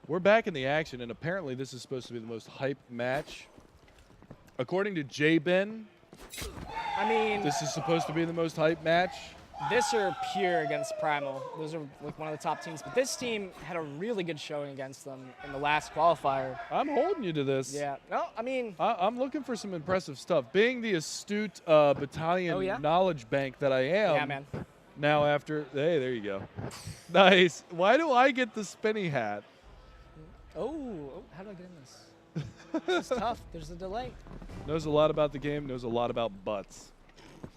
We're back in the action, and apparently this is supposed to be the most hype match. According to J-Ben, I mean, this is supposed to be the most hype match. this are pure against Primal. Those are like one of the top teams. But this team had a really good showing against them in the last qualifier. I'm holding you to this. Yeah. No, I mean, I'm looking for some impressive stuff. Being the astute battalion knowledge bank that I am. yeah, man. Now after, hey, there you go. Nice. Why do I get the spinny hat? Oh, how do I get in this? This is tough. There's a delay. Knows a lot about the game, knows a lot about butts.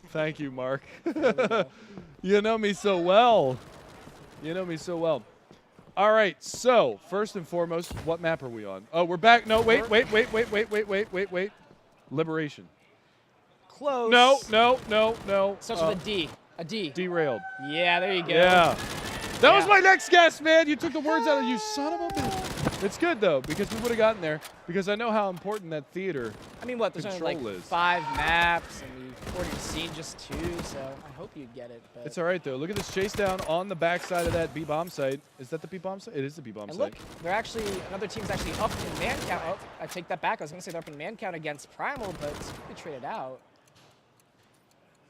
Thank you, Mark. You know me so well. You know me so well. All right, so first and foremost, what map are we on? Oh, we're back. No, wait. Liberation. Close. No. Starts with a D. A D. Derailed. Yeah, there you go. Yeah. That was my next guess, man. You took the words out of you, son of a bitch. It's good, though, because we would have gotten there, because I know how important that theater I mean, what? There's only like is. 5 maps, and we've already seen just 2, so I hope you'd get it. But It's all right, though. Look at this chase down on the backside of that B-bomb site. Is that the B-bomb site? It is the B-bomb and site. look, they're actually, another team's actually up in man count. Oh, I take that back. I was going to say they're up in man count against Primal, but they traded out.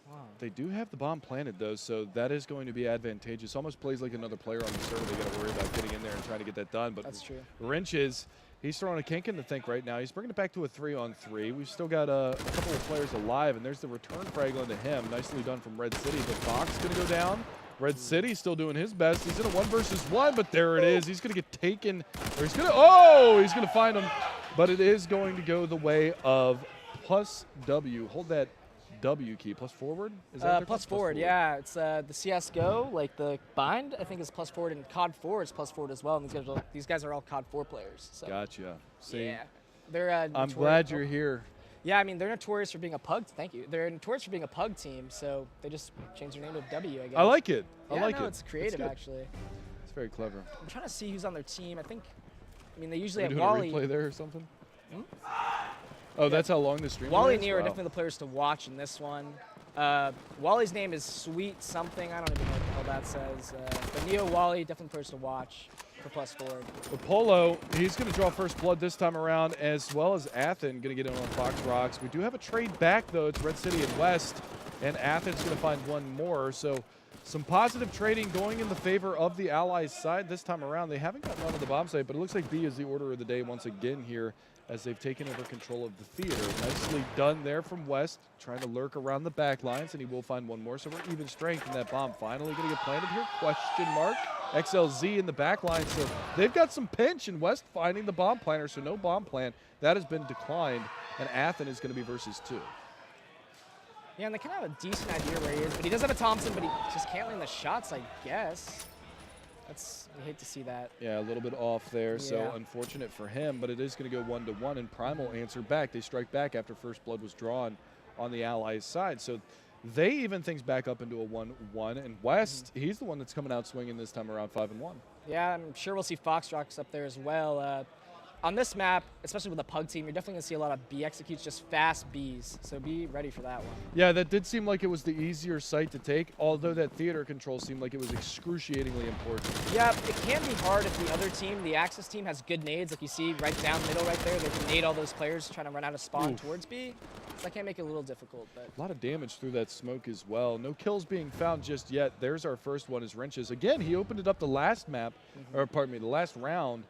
Wow. They do have the bomb planted, though, so that is going to be advantageous. Almost plays like another player on the server. They got to worry about getting in there and trying to get that done. But That's true. Wrenches, he's throwing a kink in the think right now. He's bringing it back to a 3-on-3. We've still got a couple of players alive, and there's the return frag onto him. Nicely done from Red City. But Fox going to go down. Red City still doing his best. He's in a 1 versus 1, but there it is. He's going to get taken. Or he's going to, he's going to find him. But it is going to go the way of plus W. Hold that W key. Plus forward? Is that Plus forward, yeah. It's the CSGO, like the bind, I think is plus forward, and COD 4 is plus forward as well. And these guys are all COD 4 players. So. Gotcha. See, Yeah. They're I'm glad you're here. Yeah, I mean, they're notorious for being a pug. Thank you. They're notorious for being a pug team, so they just changed their name to W, I guess. I like it. Yeah, I like no, it. It's creative, good. actually. It's very clever. I'm trying to see who's on their team. I mean, they usually Are we have doing Wally. a replay there or something? Hmm? Oh, that's how long the stream Wally is? and Neo are Wow. definitely the players to watch in this one. Wally's name is Sweet something. I don't even know what the hell that says. But Neo, Wally, definitely players to watch for plus forward. But Polo, he's going to draw first blood this time around, as well as Athn going to get in on Foxrox. We do have a trade back, though. It's Red City and West, and Athen's going to find one more. So some positive trading going in the favor of the Allies' side this time around. They haven't gotten onto the bomb site, but it looks like B is the order of the day once again here, as they've taken over control of the theater. Nicely done there from West, trying to lurk around the back lines, and he will find one more. So we're even strength in that bomb. Finally going to get planted here? Question mark. XLZ in the back line. So they've got some pinch, and West finding the bomb planter, so no bomb plant. That has been declined, and Athn is going to be versus 2. Yeah, and they kind of have a decent idea where he is, but he does have a Thompson, but he just can't land the shots, I guess. I hate to see that. Yeah, a little bit off there, so Yeah. unfortunate for him, but it is going to go 1-1, and Primal answered back. They strike back after first blood was drawn on the Allies' side. So they even things back up into a 1-1, and West, he's the one that's coming out swinging this time around 5-1. Yeah, I'm sure we'll see Foxrox up there as well. On this map, especially with a pug team, you're definitely going to see a lot of B executes, just fast Bs, so be ready for that one. Yeah, that did seem like it was the easier site to take, although that theater control seemed like it was excruciatingly important. Yeah, it can be hard if the other team, the Axis team, has good nades, like you see right down middle right there. They can nade all those players trying to run out of spawn towards B. So that can make it a little difficult. But a lot of damage through that smoke as well. No kills being found just yet. There's our first one is Wrenches. Again, he opened it up the last map, or pardon me, the last round.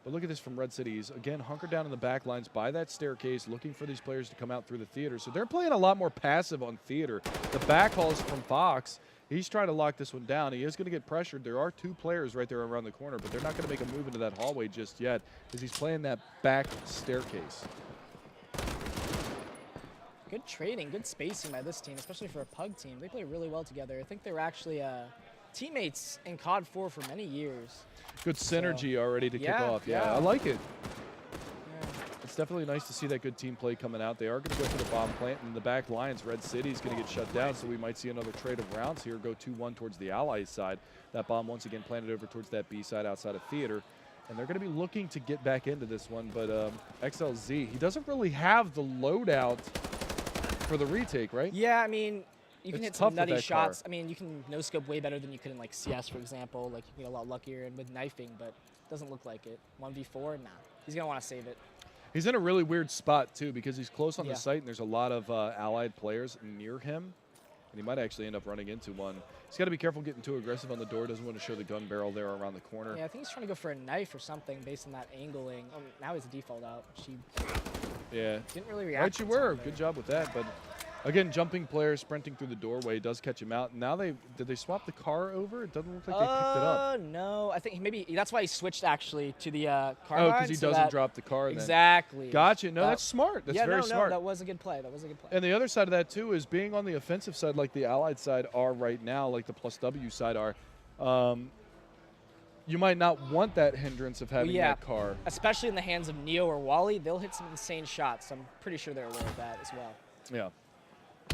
But look at this from Red City. He's, again, hunkered down in the back lines by that staircase, looking for these players to come out through the theater. So they're playing a lot more passive on theater. The back hauls from Fox. He's trying to lock this one down. He is going to get pressured. There are 2 players right there around the corner, but they're not going to make a move into that hallway just yet, because he's playing that back staircase. good trading, good spacing by this team, especially for a pug team. They play really well together. I think they were actually teammates in COD 4 for many years. Good synergy already to kick off. Yeah, I like it. Yeah. It's definitely nice to see that good team play coming out. They are going to go for the bomb plant in the back lines. Red City's going to get shut down, so we might see another trade of rounds here. Go 2-1 towards the Allies side. That bomb once again planted over towards that B side outside of theater. And they're going to be looking to get back into this one, but XLZ, he doesn't really have the loadout for the retake, right? Yeah, I mean, you can hit It's some tough with nutty that shots. car. I mean, you can no-scope way better than you could in like CS, for example. Like, you can get a lot luckier and with knifing, but Doesn't look like it. 1v4? Nah. He's going to want to save it. He's in a really weird spot, too, because he's close on Yeah. the site, and there's a lot of allied players near him. And he might actually end up running into one. He's got to be careful getting too aggressive on the door. Doesn't want to show the gun barrel there around the corner. Yeah, I think he's trying to go for a knife or something based on that angling. Oh, now he's a default out. She Yeah. didn't really react. Right you were. Good job with that. But, again, jumping player sprinting through the doorway does catch him out. Now did they swap the car over? It doesn't look like they picked it up. No. I think maybe that's why he switched, actually, to the carbine. Oh, because he doesn't drop the car then. Exactly. Gotcha. No, that's smart. That's very smart. No, that was a good play. That was a good play. And the other side of that, too, is being on the offensive side like the Allied side are right now, like the plus W side are, you might not want that hindrance of having that car. Especially in the hands of Neo or Wally, they'll hit some insane shots. I'm pretty sure they're aware of that as well. Yeah.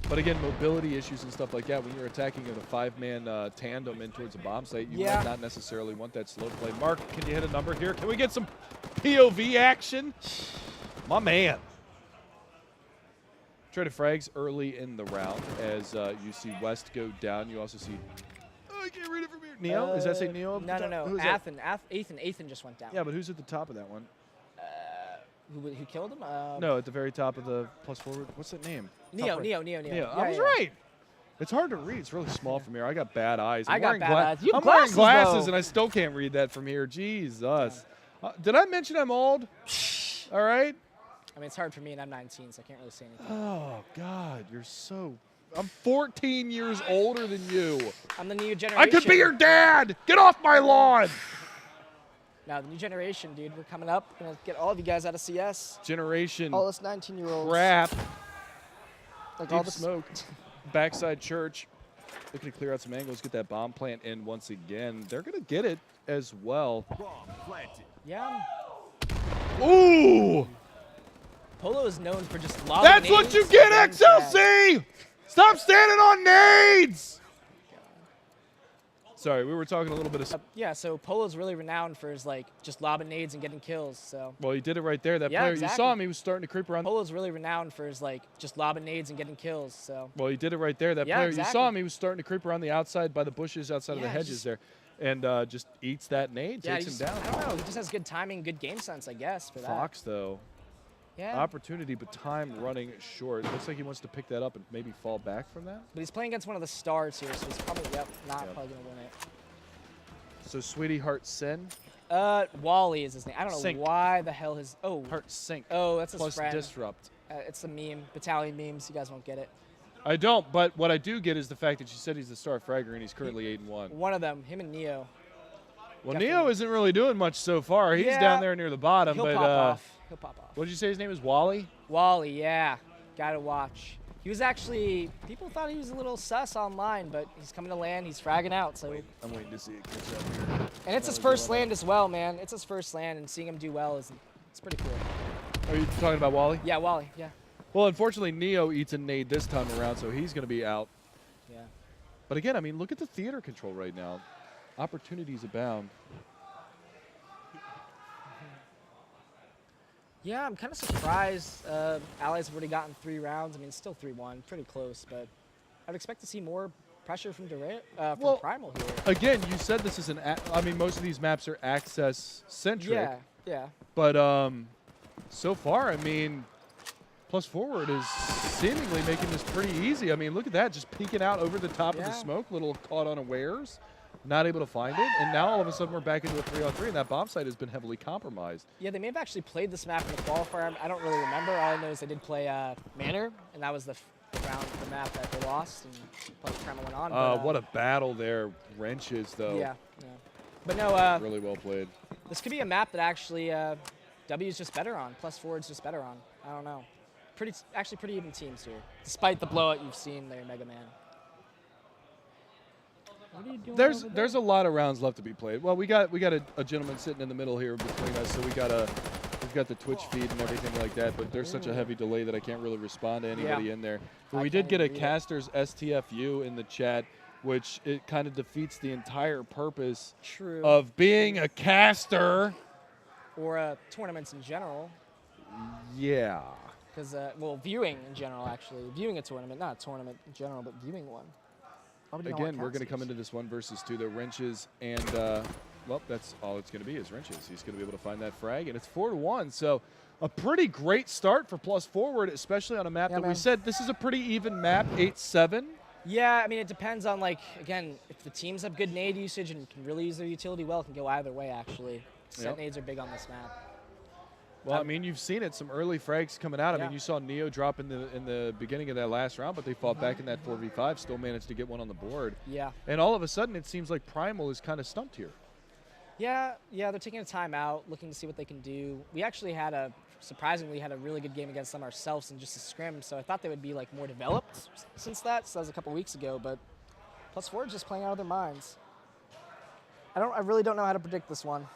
But again, mobility issues and stuff like that, when you're attacking in a five-man tandem in towards a bomb site, you might not necessarily want that slow play. Mark, can you hit a number here? Can we get some POV action? My man. Traded frags early in the round as you see West go down. You also see, I can't read it from here. Neo? Does that say Neo? No. Athn just went down. Yeah, but who's at the top of that one? Who killed him? No, at the very top of the plus forward. What's that name? Neo. Yeah, I was right. It's hard to read. It's really small from here. I got bad eyes. I got bad eyes. You have I'm wearing glasses, though. and I still can't read that from here. Jesus. Did I mention I'm old? All right. I mean, it's hard for me, and I'm 19, so I can't really say anything. Oh, God. You're so... I'm 14 years older than you. I'm the new generation. I could be your dad. Get off my lawn. Now, the new generation, dude. We're coming up. We're going to get all of you guys out of CS. Generation. All us 19-year-olds. Crap. Like Deep all the smoke. Backside church. Looking to clear out some angles, get that bomb plant in once again. They're going to get it as well. Yeah. Ooh! Polo is known for just lobbing That's nades what you get, and XLC! Stop standing on nades! Sorry, we were talking a little bit of... yeah, so Polo's really renowned for his, like, just lobbing nades and getting kills, so... Well, he did it right there. That Yeah, player, exactly. you saw him, he was starting to creep around... Polo's really renowned for his, like, just lobbing nades and getting kills, so... Well, he did it right there. That Yeah, player, exactly. you saw him, he was starting to creep around the outside by the bushes outside of the Yeah, hedges just- there. And just eats that nade, Yeah, takes him down. I don't know, he just has good timing, good game sense, I guess, for that. Fox, though. Yeah, Opportunity, but time running short. Looks like he wants to pick that up and maybe fall back from that. but he's playing against one of the stars here, so he's probably, not Yep. probably going to win it. So, Sweetie Heart Sin. Wally is his name. I don't know Sink. why the hell his... Oh, Heart Sink. oh, that's his Plus friend. Disrupt. It's a meme, battalion memes, you guys won't get it. I don't, but what I do get is the fact that she said he's the star fragger and he's currently 8-1. One of them, him and Neo. Well, definitely. Neo isn't really doing much so far. He's Yeah. down there near the bottom, He'll but pop off. He'll pop off. what did you say his name is? Wally? Wally, yeah. Gotta watch. He was actually, people thought he was a little sus online, but he's coming to land, he's fragging out, so. I'm waiting to see it catch up here. And it's his first land as well, man. It's his first land, and seeing him do well it's pretty cool. Are you talking about Wally? Yeah, Wally, yeah. Well, unfortunately, Neo eats a nade this time around, so he's going to be out. Yeah. But again, I mean, look at the theater control right now. Opportunities abound. Yeah, I'm kind of surprised Allies have already gotten 3 rounds. I mean, it's still 3-1, pretty close, but I'd expect to see more pressure from Well, Primal here. Again, you said this is I mean, most of these maps are access-centric. Yeah, yeah. But so far, I mean, plus forward is seemingly making this pretty easy. I mean, look at that, just peeking out over the top of the Yeah. smoke, little caught unawares, not able to find it, and now all of a sudden we're back into a 3-on-3, and that bomb site has been heavily compromised. Yeah, they may have actually played this map in the qualifier. I don't really remember. All I know is they did play Manor, and that was the round of the map that they lost, and plus Primal went on. But, What a battle there. Wrenches, though. Yeah, yeah. But no, Really well played. this could be a map that actually W is just better on. Plus forward's just better on. I don't know. Actually pretty even teams here, despite the blowout you've seen there, Mega Man. What are you doing over there? There's a lot of rounds left to be played. Well, we got a gentleman sitting in the middle here between us, so we've got the Twitch feed and everything like that, but there's such a heavy delay that I can't really respond to anybody in there. But I we did can't get a even read it. caster's STFU in the chat, which it kind of defeats the entire purpose True. of being a caster. Or tournaments in general. Yeah. Because, well, viewing in general, actually. Viewing a tournament, not a tournament in general, but viewing one. Why would you not want Again, we're going to come casters? into this 1 versus 2. The wrenches and well, that's all it's going to be is wrenches. He's going to be able to find that frag, and it's 4-1. So a pretty great start for Plus Forward, especially on a map that we said this is a pretty even map, 8-7. Yeah, I mean, it depends on, like, again, if the teams have good nade usage and can really use their utility well, it can go either way, actually. Set nades are big on this map. Well, I mean, you've seen it. Some early frags coming out. I Yeah. mean, you saw Neo drop in the beginning of that last round, but they fought back in that 4v5, still managed to get one on the board. Yeah. And all of a sudden, it seems like Primal is kind of stumped here. Yeah, they're taking a timeout, looking to see what they can do. We actually surprisingly had a really good game against them ourselves in just a scrim, so I thought they would be, like, more developed since that. So that was a couple weeks ago, but Plus Forward's just playing out of their minds. I really don't know how to predict this one,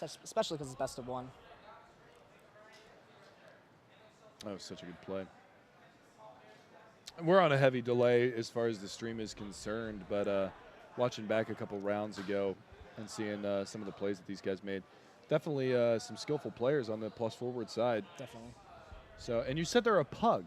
especially because it's best of one. That was such a good play. We're on a heavy delay as far as the stream is concerned, but watching back a couple rounds ago and seeing some of the plays that these guys made, definitely some skillful players on the Plus Forward side. Definitely. So, and you said they're a pug.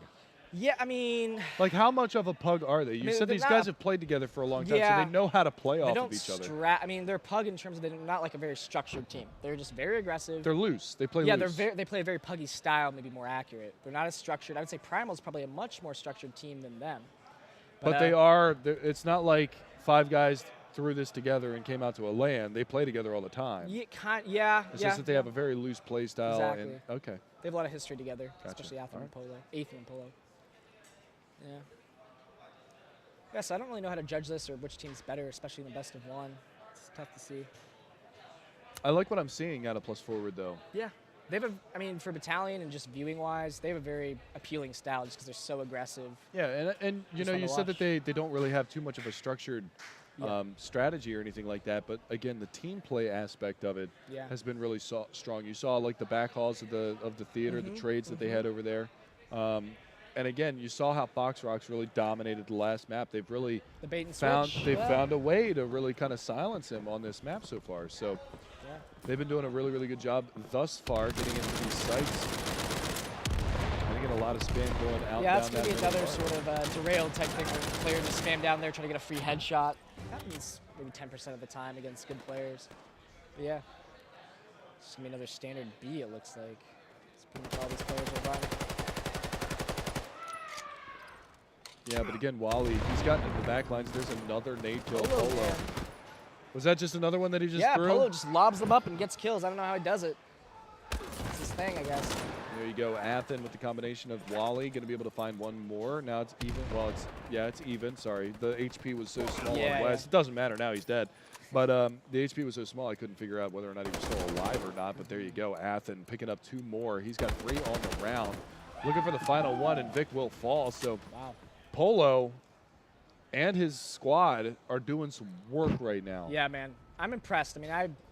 Yeah, I mean, Like, how much of a pug are they? You said these guys have played together for a long time, so they know how to play off of each other. I mean, they're pug in terms of they're not like a very structured team. They're just very aggressive. They're loose. They play yeah, loose. they play a very puggy style, maybe more accurate. They're not as structured. I would say Primal's probably a much more structured team than them. But they are. It's not like five guys threw this together and came out to a LAN. They play together all the time. Yeah, It's just that they have a very loose play style. Exactly. And, okay. They have a lot of history together, Gotcha. especially Athn and Polo. Athn and Polo. Yeah. Yeah, so I don't really know how to judge this or which team's better, especially in the best of one. It's tough to see. I like what I'm seeing out of Plus Forward, though. Yeah. They have I mean, for Battalion and just viewing-wise, they have a very appealing style just because they're so aggressive. Yeah, and you know, you said that they don't really have too much of a structured strategy or anything like that, but again, the team play aspect of it has been really strong. You saw like the backhauls of the theater, the trades that they had over there. And again, you saw how Foxrox really dominated the last map. They've really found a way to really kind of silence him on this map so far. So they've been doing a really, really good job thus far getting into these sites. I get a lot of spam going out. Yeah, that's going to be another sort of derailed type thing where the player just spam down there trying to get a free headshot. Happens maybe 10% of the time against good players. But yeah, it's going to be another standard B, it looks like. It's pretty much all these players are running. Yeah, but again, Wally, he's gotten into the back lines. There's another nade kill. Polo. Was that just another one that he just threw? Yeah, Polo just lobs them up and gets kills. I don't know how he does it. It's his thing, I guess. There you go, Athn with the combination of Wally, going to be able to find one more. Now it's even. Well, it's even. Sorry, the HP was so small on West. It doesn't matter now; he's dead. But the HP was so small, I couldn't figure out whether or not he was still alive or not. But there you go, Athn picking up two more. He's got 3 on the round. Looking for the final one, and Vic will fall. So Polo and his squad are doing some work right now. Yeah, man. I'm impressed. I mean,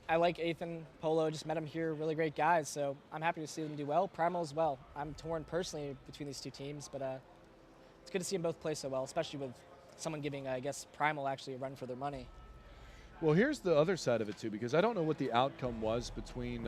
I like Athn, Polo, just met him here, really great guys, so I'm happy to see them do well. Primal as well. I'm torn personally between these two teams, but it's good to see them both play so well, especially with someone giving, I guess, Primal actually a run for their money. Well, here's the other side of it, too, because I don't know what the outcome was between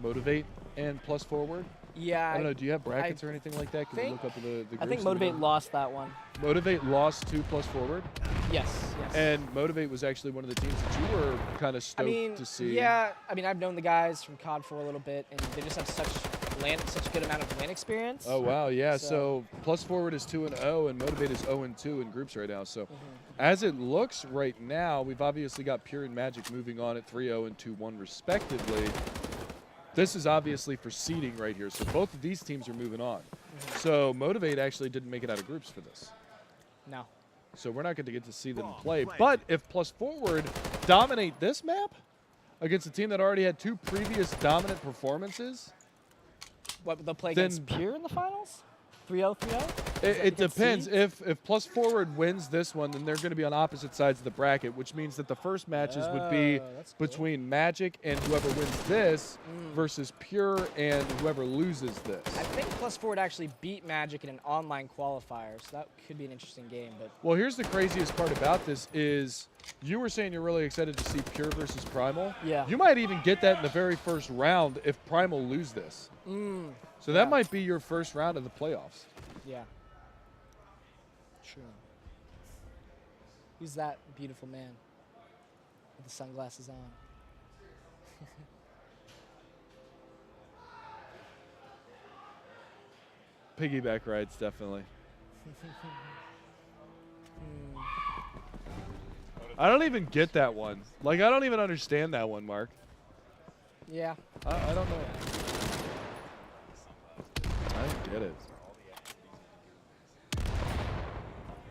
Motivate and Plus Forward. Yeah. I don't know. Do you have brackets or anything like that? Can you look up the groups? I think Motivate lost that one. Motivate lost to Plus Forward? Yes. And Motivate was actually one of the teams that you were kind of stoked to see. Yeah. I mean, I've known the guys from COD for a little bit, and they just have such a good amount of LAN experience. Oh, wow. Yeah. So Plus Forward is 2-0, and Motivate is 0-2 in groups right now. So as it looks right now, we've obviously got Pure and Magic moving on at 3-0 and 2-1 respectively. This is obviously for seeding right here. So both of these teams are moving on. So Motivate actually didn't make it out of groups for this. No. So we're not going to get to see them play. But if Plus Forward dominate this map against a team that already had 2 previous dominant performances. What, they'll play against Pure in the finals? 3-0, 3-0? It depends. If Plus Forward wins this one, then they're going to be on opposite sides of the bracket, which means that the first matches would be between Magic and whoever wins this versus Pure and whoever loses this. I think Plus Forward actually beat Magic in an online qualifier, so that could be an interesting game. But well, here's the craziest part about this is you were saying you're really excited to see Pure versus Primal. Yeah. You might even get that in the very first round if Primal lose this. So that might be your first round of the playoffs. Yeah. True. Who's that beautiful man with the sunglasses on? Piggyback rides, definitely. I don't even get that one. Like, I don't even understand that one, Mark. Yeah. I don't know. I don't get it.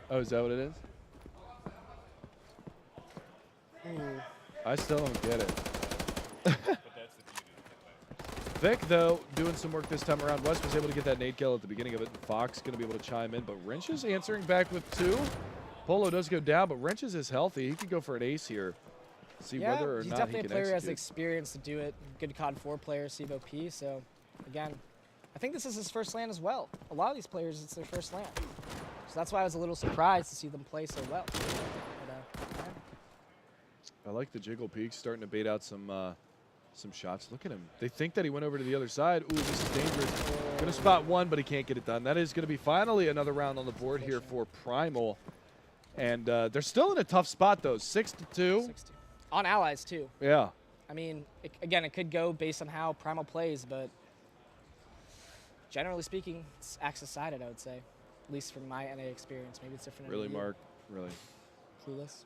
Oh, is that what it is? I still don't get it. Vic, though, doing some work this time around. West was able to get that nade kill at the beginning of it. Fox going to be able to chime in, but Wrench is answering back with 2. Polo does go down, but Wrenches is healthy. He could go for an ace here. See whether or he's not definitely he a can player who has execute. experience to do it. Good COD 4 player, CVO P. So, again, I think this is his first LAN as well. A lot of these players, it's their first LAN. So that's why I was a little surprised to see them play so well. But, I like the jiggle peaks, starting to bait out some shots. Look at him. They think that he went over to the other side. Ooh, this is dangerous. Going to spot one, but he can't get it done. That is going to be finally another round on the board here for Primal. And they're still in a tough spot, though. 6-2. on allies, too. Yeah. I mean, again, it could go based on how Primal plays, but generally speaking, it's Axis-sided, I would say. At least from my NA experience. Maybe it's different. Really, in Mark? Really? Clueless.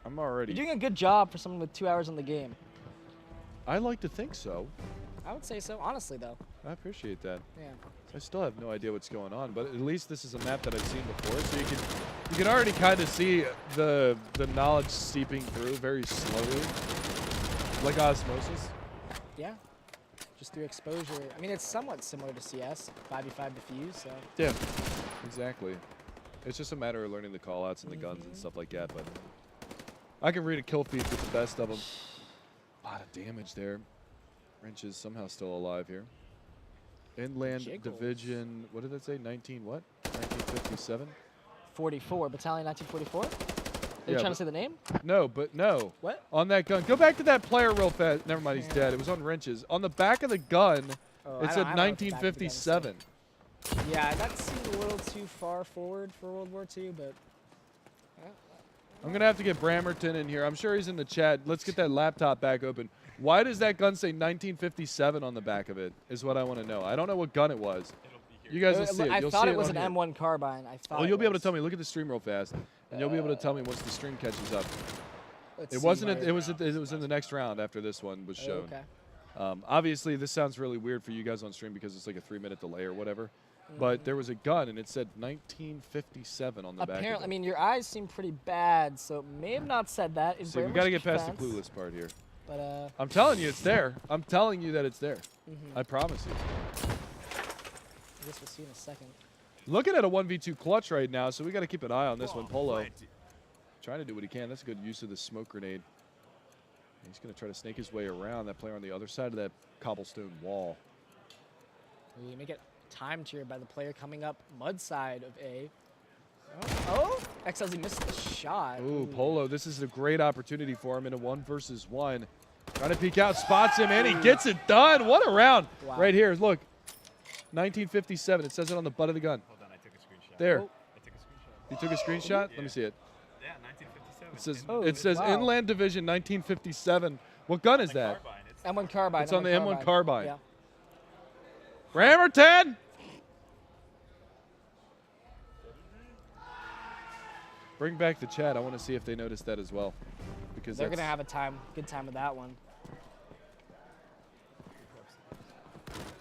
I'm already... You're doing a good job for someone with 2 hours on the game. I like to think so. I would say so, honestly, though. I appreciate that. Yeah. I still have no idea what's going on, but at least this is a map that I've seen before, so you can already kind of see the knowledge seeping through very slowly, like osmosis. Yeah. Just through exposure. I mean, it's somewhat similar to CS, 5v5 diffuse, so. Yeah, exactly. It's just a matter of learning the callouts and the guns and stuff like that, but I can read a kill feed with the best of them. A lot of damage there. Wrench is somehow still alive here. Inland Jiggles. Division, what did that say? 19 what? 1957? 44, Battalion 1944? Are you Yeah, trying to say the name? No, but no. What? On that gun. Go back to that player real fast. Never mind, he's Yeah. dead. It was on Wrenches. On the back of the gun, Oh, it said I don't know what the back of the gun said. 1957. Yeah, that seemed a little too far forward for World War II, but I'm going to have to get Bramerton in here. I'm sure he's in the chat. Let's get that laptop back open. Why does that gun say 1957 on the back of it is what I want to know. I don't know what gun it was. You guys will see it. I You'll thought see it was on an here. M1 carbine. I thought. Well, you'll be able to was. tell me. Look at the stream real fast, and you'll be able to tell me once the stream catches up. Let's It see wasn't. where- It was in the next round after this one was shown. Okay. Obviously, this sounds really weird for you guys on stream because it's like a 3-minute delay or whatever. But there was a gun, and it said 1957 on the back of Apparently, it. I mean, your eyes seem pretty bad, so it may have not said that. In See, we Bramer's got to get past the defense, clueless part here. But I'm telling you, it's there. I'm telling you that it's there. I promise you. I guess we'll see in a second. Looking at a 1v2 clutch right now, so we got to keep an eye on this one. Polo trying to do what he can. That's a good use of the smoke grenade. He's going to try to snake his way around that player on the other side of that cobblestone wall. We may get timed here by the player coming up mud side of A. Oh, XLZ missed the shot. Ooh, Polo, this is a great opportunity for him in a 1-versus-1. Trying to peek out, spots him, and he gets it done. What a round. Wow. Right here, look. 1957. It says it on the butt of the gun. Hold on, I took a screenshot. There. Oh. I took a screenshot. You took a screenshot? Let me see it. Yeah, 1957. It says, Oh, it says wow. Inland Division 1957. What gun is that? Carbine. It's M1 carbine. It's on the M1 carbine. Yeah. Bramerton! Bring back the chat. I want to see if they noticed that as well. Because They're that's- gonna have a good time with that one.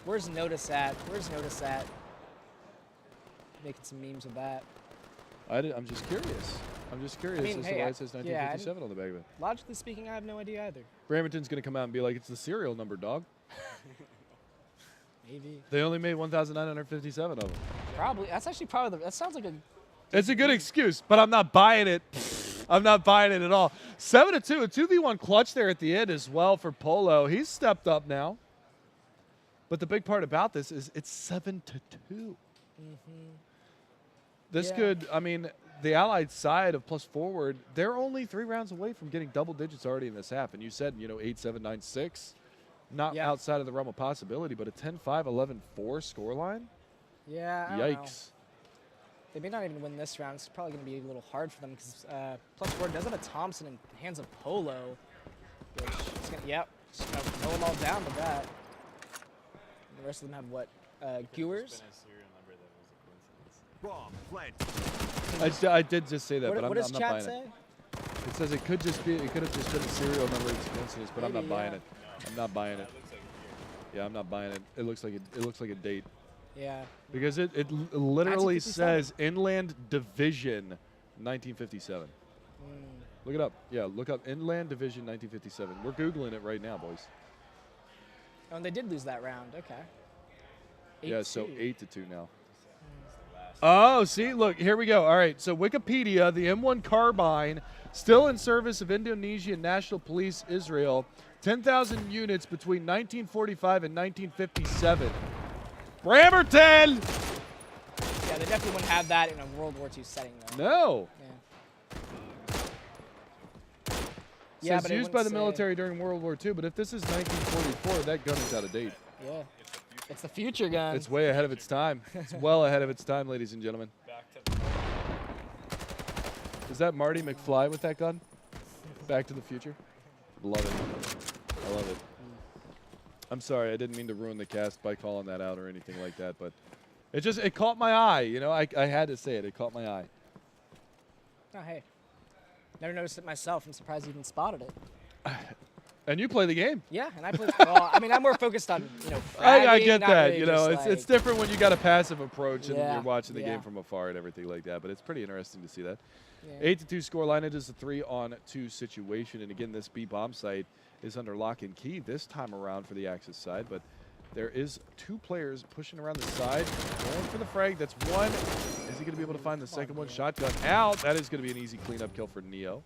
Where's Notice at? Where's Notice at? Making some memes with that. I'm just curious. I'm just curious mean, as hey, to why I- it says yeah, I 1957 on the back of it. Logically speaking, I have no idea either. Bramerton's going to come out and be like, it's the serial number, dog. Maybe. They only made 1,957 of them. Probably. That's actually probably that sounds like a. It's a good excuse, but I'm not buying it. I'm not buying it at all. 7-2, a 2v1 clutch there at the end as well for Polo. He's stepped up now. But the big part about this is it's 7-2. This Yeah. could, I mean, the Allied side of plus forward, they're only 3 rounds away from getting double digits already in this half. And you said, 8-7, 9-6. Not Yeah. outside of the realm of possibility, but a 10-5, 11-4 scoreline? Yeah. I don't know. Yikes. They may not even win this round. It's probably going to be a little hard for them because plus 4 does have a Thompson in hands of Polo. Which is gonna, yep. Just gonna mow them all down with that. The rest of them have what? Gewers? Been a serial number that was a coincidence. I did just say that, but What I'm does not chat buying say? it. It says it could have just been a serial number. It's a coincidence, but I'm not Maybe, buying yeah. it. I'm not buying it. That looks like a Yeah, I'm not buying it. It looks like a date Yeah. because it literally 1957. says Inland Division 1957. Look it up. Yeah, look up Inland Division 1957. We're Googling it right now, boys. Oh, and they did lose that round. Okay. Yeah, so 8-2. 8-2 now. Oh, see, look, here we go. All right, so Wikipedia, the M1 carbine, still in service of Indonesian National Police Israel, 10,000 units between 1945 and 1957. Bramerton! Yeah, they definitely wouldn't have that in a World War II setting, though. No. Yeah. Says but it used by wouldn't the say- military during World War II, but if this is 1944, that gun is out of date. Yeah. It's the future gun. It's way ahead of its time. It's well ahead of its time, ladies and gentlemen. Back to the Is that Marty McFly with that gun? Back to the Future? Love it. I love it. I'm sorry, I didn't mean to ruin the cast by calling that out or anything like that, but it caught my eye. You know, I had to say it. It caught my eye. Oh, hey. Never noticed it myself. I'm surprised you even spotted it. And you play the game. Yeah, and I played. Well, I mean, I'm more focused on, I fragging, get not that. really You know, just, it's different when you got a passive approach and Yeah, you're watching the yeah. game from afar and everything like that. But it's pretty interesting to see that. Yeah. 8-2 score line. It is a 3-on-2 situation, and again, this B bomb site is under lock and key this time around for the Axis side. But there is 2 players pushing around the side, going for the frag. That's one. Is he going to be able to find the second one? Shotgun out. That is going to be an easy cleanup kill for Neo.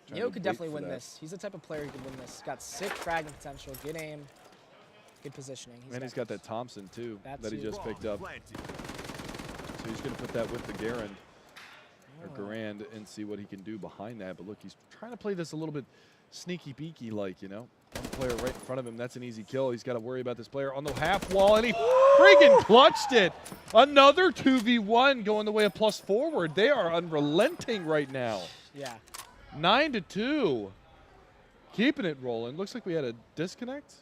Trying Neo to could wait definitely for win that. this. He's the type of player who could win this. Got sick fragging potential, good aim, good positioning. And he's got that Thompson, too, That that he too. just picked up. So he's going to put that with the Garand, or Garand, and see what he can do behind that. But look, he's trying to play this a little bit sneaky beaky like, you know. One player right in front of him, that's an easy kill. He's got to worry about this player on the half wall, and he friggin' clutched it. Another 2v1 going the way of plus forward. They are unrelenting right now. Yeah. 9-2. Keeping it rolling. Looks like we had a disconnect.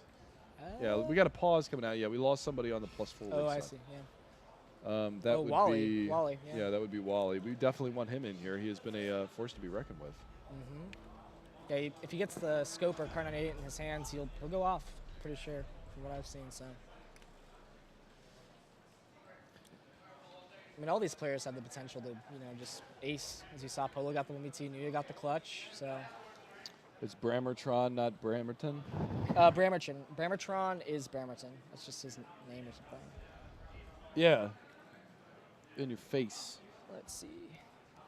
Yeah, we got a pause coming out. Yeah, we lost somebody on the plus forward Oh, side. I see. Yeah. That Oh, would Wally. be Wally, yeah. that would be Wally. We definitely want him in here. He has been a force to be reckoned with. Yeah. If he gets the scope or Kar 98 in his hands, he'll go off. Pretty sure from what I've seen. So. I mean, all these players have the potential to, just ace. As you saw, Polo got the 1v2, Neo got the clutch. So. It's Bramertron, not Bramerton. Bramertron is Bramerton. That's just his name or something. Yeah. In your face. Let's see.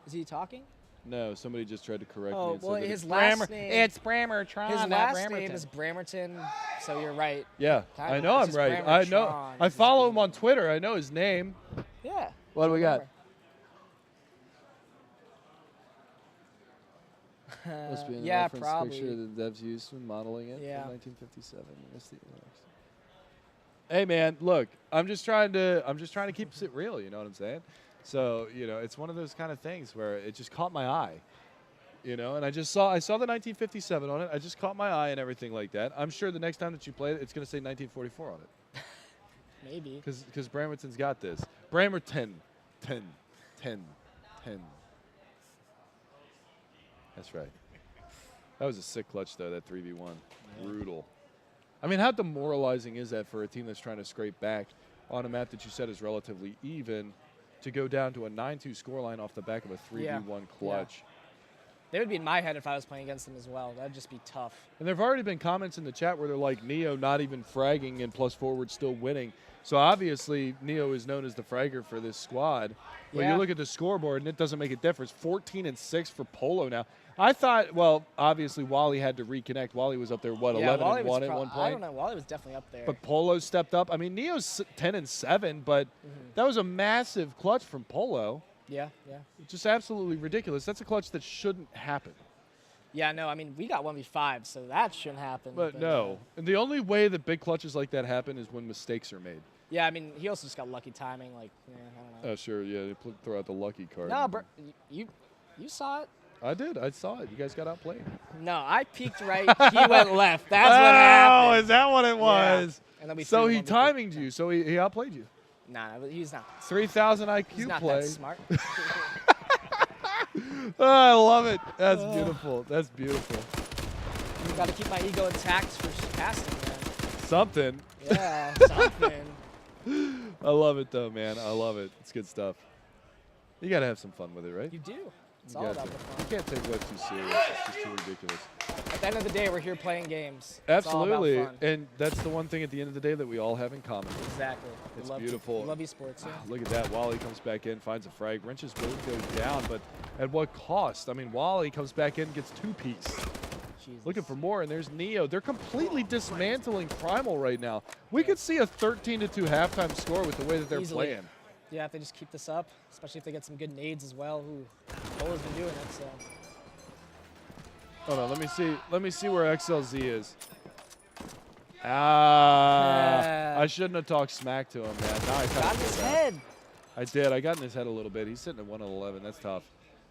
Is he talking? No, somebody just tried to correct me. Oh, and well, said that his it's last name. It's Bramertron, His not last Bramerton. name is Bramerton, so you're right. Yeah, Kinda. I know It's I'm just right. I know. Bramertron. I It's follow just him on Twitter. I know his name. Yeah. What do we got? Must be in the Yeah, reference probably. picture that devs used when modeling it Yeah. in 1957. That's the Hey man, look, I'm just trying to keep it real, you know what I'm saying? So, it's one of those kind of things where it just caught my eye. And I saw the 1957 on it. I just caught my eye and everything like that. I'm sure the next time that you play it, it's going to say 1944 on it. Maybe. Because Bramerton's got this. Bramerton. 10. That's right. That was a sick clutch, though, that 3v1. Yeah. Brutal. I mean, how demoralizing is that for a team that's trying to scrape back on a map that you said is relatively even to go down to a 9-2 scoreline off the back of a 3v1 clutch? They would be in my head if I was playing against them as well. That'd just be tough. And there have already been comments in the chat where they're like, Neo not even fragging and plus forward still winning. So obviously, Neo is known as the fragger for this squad. But Yeah. you look at the scoreboard, and it doesn't make a difference. 14-6 for Polo now. I thought, well, obviously, Wally had to reconnect. Wally was up there, what, Yeah, Wally 11-1 was at one I point? don't know. Wally was definitely up there. But Polo stepped up. I mean, Neo's 10-7, but that was a massive clutch from Polo. yeah. Just absolutely ridiculous. That's a clutch that shouldn't happen. Yeah, no, I mean, we got 1v5, so that shouldn't happen. But no. And the only way that big clutches like that happen is when mistakes are made. Yeah, I mean, he also just got lucky timing. Like, I don't know. Oh, sure, yeah. They throw out the lucky card. No, bro, you saw it. I did. I saw it. You guys got outplayed. No, I peeked right. He went left. That's what happened. Oh, is that what it was? Yeah. And then we So threw he one before- timinged you. So he outplayed you. Nah, he's not. 3,000 IQ He's not play. that smart. Oh, I love it. That's beautiful. That's beautiful. You got to keep my ego intact for casting, man. Something. Yeah, something. I love it though, man. I love it. It's good stuff. You gotta have some fun with it, right? You do. It's You all got about to. the You fun. can't take life too serious. It's just too ridiculous. At the end of the day, we're here playing games. It's all about Absolutely. fun. And that's the one thing at the end of the day that we all have in common. Exactly. We It's love, beautiful. We love esports. Yeah. Look at that. Wally comes back in, finds a frag. Wrench's boat goes down, but at what cost? I mean, Wally comes back in, gets 2-piece. Jesus. Looking for more, and there's Neo. They're completely dismantling Primal right now. We could see a 13-2 halftime score with the way that they're Easily. playing. Yeah, if they just keep this up, especially if they get some good nades as well. Ooh, Polo's been doing it, so. Hold on, let me see. Let me see where XLZ is. Ah, I shouldn't have talked smack to him, man. Now I kinda Got in feel his bad. head. I did. I got in his head a little bit. He's sitting at 1-11. That's tough.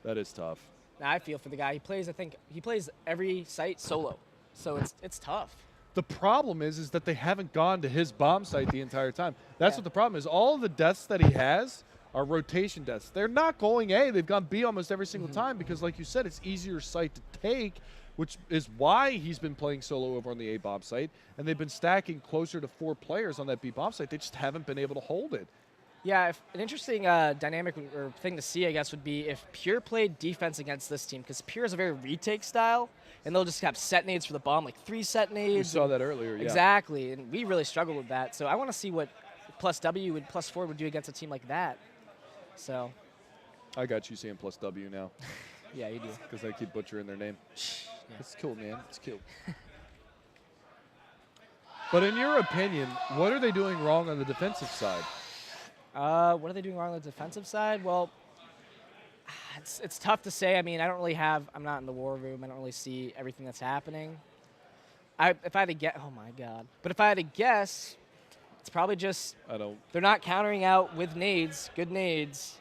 That is tough. Now I feel for the guy. He plays, I think, he plays every site solo, so it's tough. The problem is that they haven't gone to his bomb site the entire time. That's Yeah. what the problem is. All of the deaths that he has are rotation deaths. They're not going A. They've gone B almost every single time because, like you said, it's easier site to take, which is why he's been playing solo over on the A bomb site, and they've been stacking closer to 4 players on that B bomb site. They just haven't been able to hold it. Yeah, an interesting dynamic or thing to see, I guess, would be if Pure played defense against this team, because Pure is a very retake style, and they'll just have set nades for the bomb, like 3 set nades. We saw that earlier, yeah. Exactly, and we really struggled with that. So I want to see what plus W and plus 4 would do against a team like that. So, I got you saying plus W now yeah, you do. because I keep butchering their name. Yeah. It's cool, man. It's cool. But in your opinion, what are they doing wrong on the defensive side? What are they doing wrong on the defensive side? Well, it's tough to say. I mean, I'm not in the war room. I don't really see everything that's happening. If I had to guess, oh my God. But if I had to guess, it's probably just I don't. they're not countering out with nades, good nades,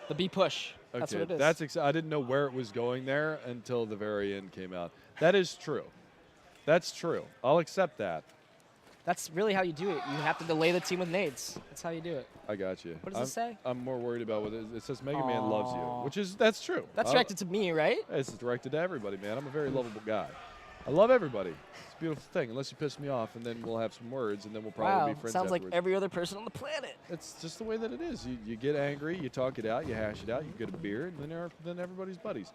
the B push. Okay, That's what it is. I didn't know where it was going there until the very end came out. That is true. That's true. I'll accept that. That's really how you do it. You have to delay the team with nades. That's how you do it. I got you. What does it say? I'm more worried about what it says. Mega Man loves you, Aw. which is that's true. That's I'll- directed to me, right? This is directed to everybody, man. I'm a very lovable guy. I love everybody. It's a beautiful thing, unless you piss me off, and then we'll have some words, and then we'll probably Wow, be friends sounds like afterwards. every other person on the planet. It's just the way that it is. You get angry, you talk it out, you hash it out, you get a beer, and then everybody's buddies.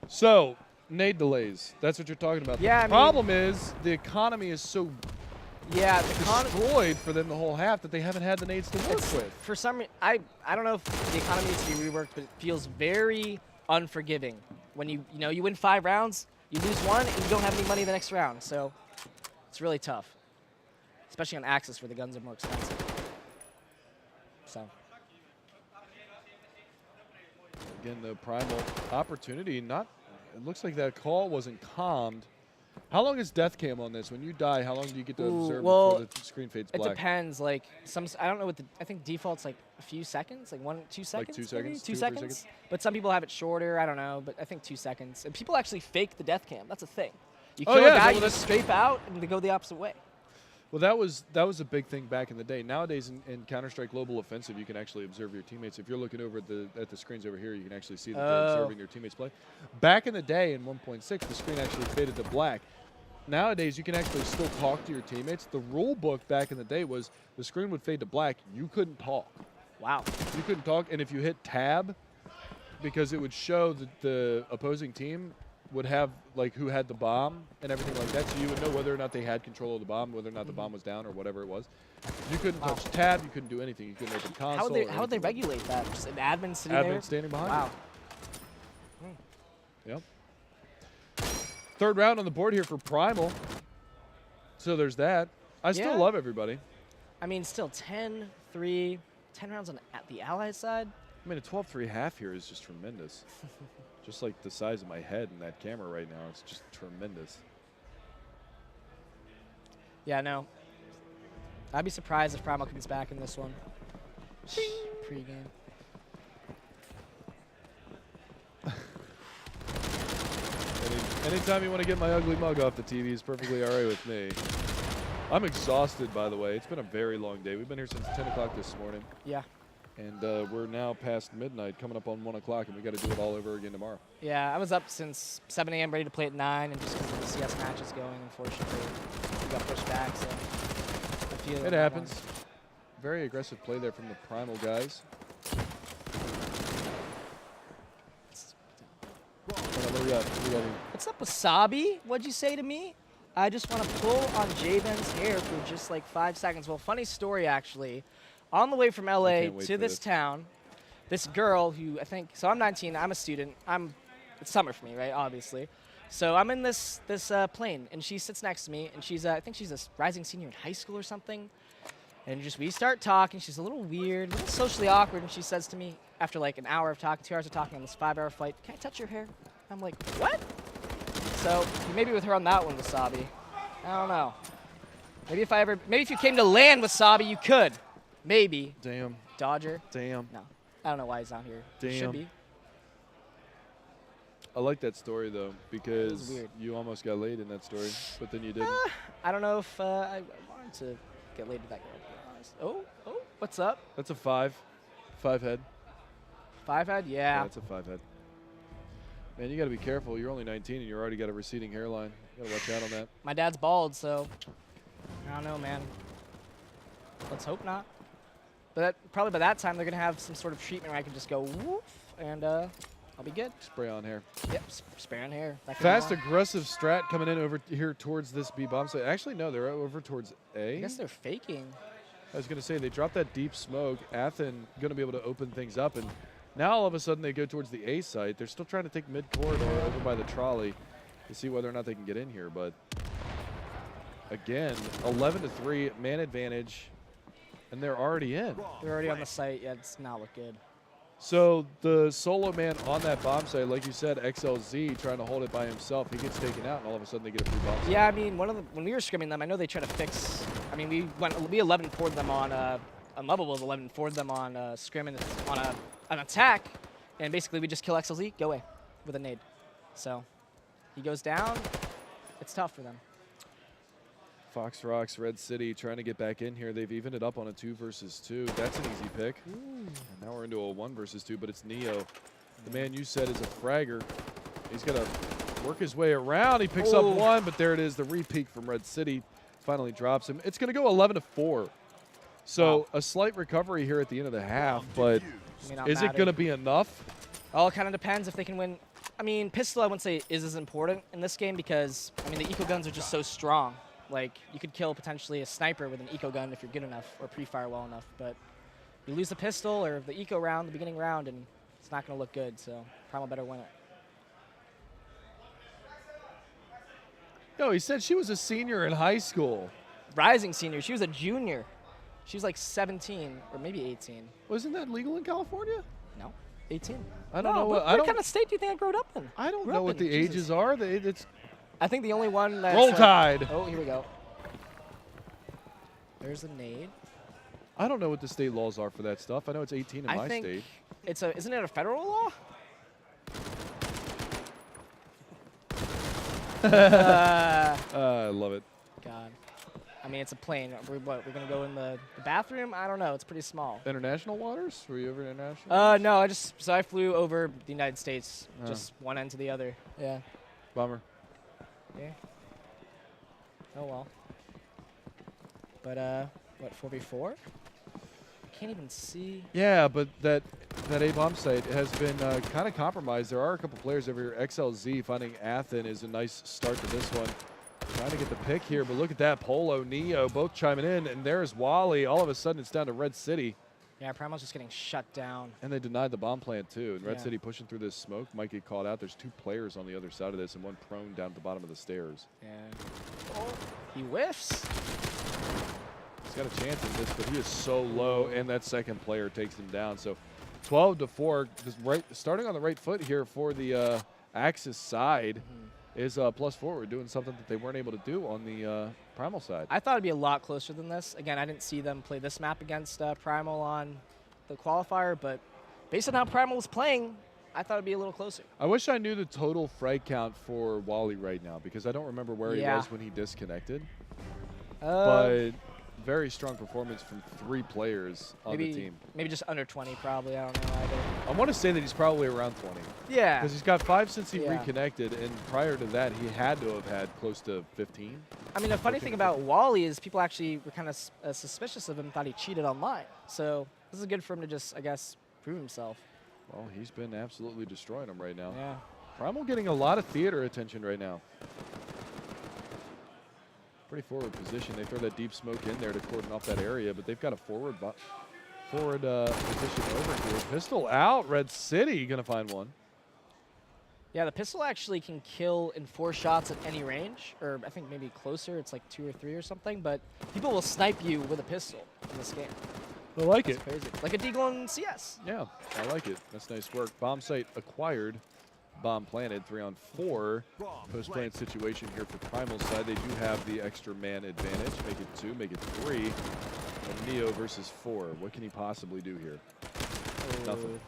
So, nade delays. That's what you're talking about. Yeah, I The mean- problem is the economy is so Yeah, the destroyed for them the whole half that they haven't had the nades to work with. For some reason, I don't know if the economy needs to be reworked, but it feels very unforgiving. When you win 5 rounds, you lose 1, and you don't have any money the next round. So it's really tough, especially on Axis where the guns are more expensive. So Again, the Primal opportunity, it looks like that call wasn't calmed. How long is death cam on this? When you die, how long do you get to observe well, before the screen fades it black? depends. Like I don't know what I think default's like a few seconds, like 1, 2 seconds. 2 maybe? seconds, 2 2 or 3 seconds. seconds? But some people have it shorter. I don't know, but I think 2 seconds. And people actually fake the death cam. That's a thing. You Oh, kill yeah, a guy, well, you just strafe out, and they go the opposite way. Well, that was a big thing back in the day. Nowadays, in Counter-Strike Global Offensive, you can actually observe your teammates. If you're looking over at the screens over here, you can actually see that they're Oh. observing your teammates play. Back in the day, in 1.6, the screen actually faded to black. Nowadays, you can actually still talk to your teammates. The rule book back in the day was the screen would fade to black. You couldn't talk. Wow. You couldn't talk, and if you hit tab, because it would show that the opposing team would have like who had the bomb and everything like that, so you would know whether or not they had control of the bomb, whether or not the bomb was down or whatever it was. You couldn't Wow. touch tab. You couldn't do anything. You couldn't open console. How would they or anything like regulate that? Just an admin sitting that. there? Admin standing behind Wow. you. Yep. Third round on the board here for Primal. So there's that. I still Yeah. love everybody. I mean, still 10-3, 10 rounds on the Allied side. I mean, a 12-3 half here is just tremendous. Just like the size of my head in that camera right now, it's just tremendous. Yeah, no. I'd be surprised if Primal comes back in this one. Pre-game. Anytime you want to get my ugly mug off the TV is perfectly all right with me. I'm exhausted, by the way. It's been a very long day. We've been here since 10 o'clock this morning. Yeah. And we're now past midnight, coming up on 1 o'clock, and we got to do it all over again tomorrow. Yeah, I was up since 7 a.m. ready to play at 9, and just because of the CS matches going, unfortunately, we got pushed back. So I feel It happens. Very aggressive play there from the Primal guys. What do we got? What do we got here? What's up, Wasabi? What'd you say to me? I just want to pull on J-Ben's hair for just like 5 seconds. Well, funny story, actually. On the way from LA can't wait to for this this. town, this girl who I think, so I'm 19, I'm a student. It's summer for me, right, obviously. So I'm in this plane, and she sits next to me, and she's, I think she's a rising senior in high school or something. And just we start talking. She's a little weird, a little socially awkward, and she says to me, after like an hour of talking, 2 hours of talking on this 5-hour flight, "Can I touch your hair?" I'm like, "What?" So maybe with her on that one, Wasabi. I don't know. Maybe if you came to land, Wasabi, you could. Maybe. Damn. Dodger. Damn. No. I don't know why he's not here. He Damn. should be. I like that story, though, because weird. you almost got laid in that story, but then you didn't. I don't know if I wanted to get laid with that girl, to be honest. Oh, what's up? That's a 5. 5 head. 5-head? Yeah, Yeah. that's a 5 head. Man, you got to be careful. You're only 19, and you already got a receding hairline. You got to watch out on that. My dad's bald, so I don't know, man. Let's hope not. But probably by that time, they're going to have some sort of treatment where I can just go woof, and I'll be good. Spray on hair. Yep, spray on hair. That could be Fast, one. aggressive strat coming in over here towards this B bomb site. Actually, no, they're over towards A. I guess they're faking. I was going to say, they dropped that deep smoke. Athn going to be able to open things up. And now all of a sudden they go towards the A site. They're still trying to take mid-corridor over by the trolley to see whether or not they can get in here. But again, 11-3, man advantage. And they're already in. They're already on the site. Yeah, it's not look good. So the solo man on that bomb site, like you said, XLZ trying to hold it by himself. He gets taken out, and all of a sudden they get a free bomb site. Yeah, I mean, when we were scrimming them, I know they tried to fix. I mean, we 11-4'd them on Unlovable, 11-4'd them on scrim and on an attack, and basically we just kill XLZ, go away with a nade. So he goes down. It's tough for them. Foxrox, Redcity trying to get back in here. They've evened it up on a 2 versus 2. That's an easy pick. And now we're into a 1 versus 2, but it's Neo. The man you said is a fragger. He's going to work his way around. He picks up 1, but there it is. The repeat from Redcity finally drops him. It's going to go 11-4. So a slight recovery here at the end of the half, but is it going to be enough? All kind of depends if they can win. I mean, pistol I wouldn't say is as important in this game because, I mean, the eco guns are just so strong. Like, you could kill potentially a sniper with an eco gun if you're good enough or pre-fire well enough, but you lose the pistol or the eco round, the beginning round, and it's not going to look good, so Primal better win it. No, he said she was a senior in high school. Rising senior. She was a junior. She was like 17 or maybe 18. Wasn't that legal in California? No, 18. I don't know. What kind of state do you think I grew up in? I don't Grew know up what in. the Jesus. ages are. It's I think the only one that's Roll like- Tide. Oh, here we go. There's a nade. I don't know what the state laws are for that stuff. I know it's 18 in I my think state. isn't it a federal law? I love it. God. I mean, it's a plane. We're going to go in the bathroom? I don't know. It's pretty small. International waters? Were you over international? No, I flew over the United States, just one end to the other. Yeah. Bummer. Yeah. Oh, well. But, what, 4v4? I can't even see. Yeah, but that A-bomb site has been kind of compromised. There are a couple players over here. XLZ finding Athn is a nice start to this one. Trying to get the pick here, but look at that. Polo, Neo, both chiming in, and there's Wally. All of a sudden, it's down to Redcity. Yeah, Primal's just getting shut down. And they denied the bomb plant, too. And Yeah. Redcity pushing through this smoke might get caught out. There's 2 players on the other side of this and 1 prone down at the bottom of the stairs. Yeah. Oh, he whiffs. He's got a chance at this, but he is so low, and that second player takes him down. So 12-4, starting on the right foot here for the Axis side is +4. We're doing something that they weren't able to do on the Primal side. I thought it'd be a lot closer than this. Again, I didn't see them play this map against Primal on the qualifier, but based on how Primal was playing, I thought it'd be a little closer. I wish I knew the total frag count for Wally right now because I don't remember where he was when he disconnected. But very strong performance from 3 players on the team. Maybe just under 20, probably. I don't know either. I want to say that he's probably around 20. Yeah. Because he's got 5 since he reconnected, and prior to that, he had to have had close to 15. I mean, the funny thing about Wally is people actually were kind of suspicious of him, thought he cheated online. So this is good for him to just, I guess, prove himself. Well, he's been absolutely destroying them right now. Yeah. Primal getting a lot of theater attention right now. Pretty forward position. They throw that deep smoke in there to cordon off that area, but they've got a forward position over here. Pistol out. Redcity going to find one. Yeah, the pistol actually can kill in 4 shots at any range, or I think maybe closer. It's like 2 or 3 or something, but people will snipe you with a pistol in this game. I like That's crazy. Like a Deagle in CS. Yeah, I like it. That's nice work. Bomb site acquired. Bomb planted. 3-on-4. Post-plant situation here for Primal's side. They do have the extra man advantage. Make it 2, make it 3. And Neo versus 4. What can he possibly do here? Nothing.